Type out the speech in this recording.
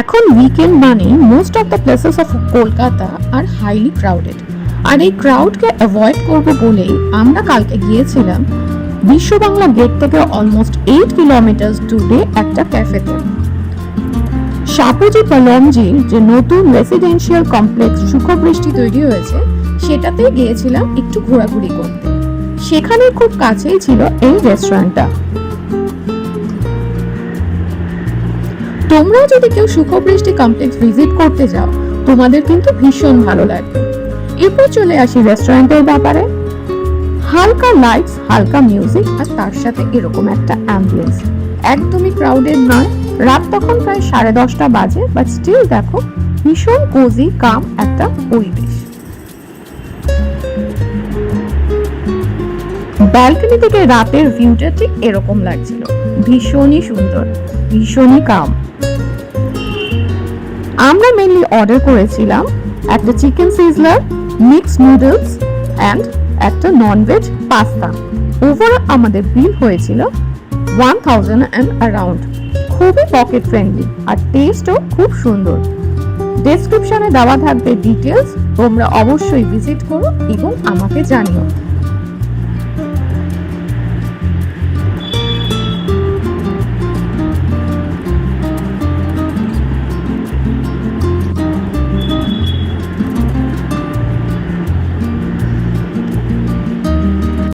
এখন উইকেন্ড মানে most of the places of Kolkata আর হাইলি ক্রাউডেড, আর এই ক্রাউডকে অ্যাভয়েড করবো বলেই আমরা কালকে গিয়েছিলাম বিশ্ব বাংলা গেট থেকে অলমোস্ট 8 কিলোমিটার দূরে একটা ক্যাফেতে। সাপুজি পালমজি যে নতুন রেসিডেন্সিয়াল কমপ্লেক্স সুখবৃষ্টি তৈরি হয়েছে সেটাতে গিয়েছিলাম একটু ঘোরাঘুরি করতে। সেখানে খুব কাছেই ছিল এই রেস্টুরেন্টটা। তোমরা যদি কেউ সুখবৃষ্টি কমপ্লেক্স ভিজিট করতে যাও তোমাদের কিন্তু ভীষণ ভালো লাগবে। এরপর চলে আসি রেস্টুরেন্টের ব্যাপারে। হালকা লাইটস, হালকা মিউজিক আর তার সাথে এরকম একটা অ্যাম্বিয়েন্স, একদমই ক্রাউডেড নয়। রাত তখন প্রায় 10:30 বাজে, বাট স্টিল দেখো ভীষণ কোজি কাম একটা পরিবেশ। ব্যালকনি থেকে রাতের ভিউটা ঠিক এরকম লাগছিল, ভীষণই সুন্দর, ভীষণই কাম। আমরা মেনলি অর্ডার করেছিলাম একটা chicken sizzler, mix noodles and একটা ননভেজ পাস্তা। ওভারঅল আমাদের বিল হয়েছিল 1000 অ্যান্ড অ্যারাউন্ড। খুবই পকেট ফ্রেন্ডলি আর টেস্টও খুব সুন্দর। ডেসক্রিপশনে দেওয়া থাকবে ডিটেলস, তোমরা অবশ্যই ভিজিট করো এবং আমাকে জানিও।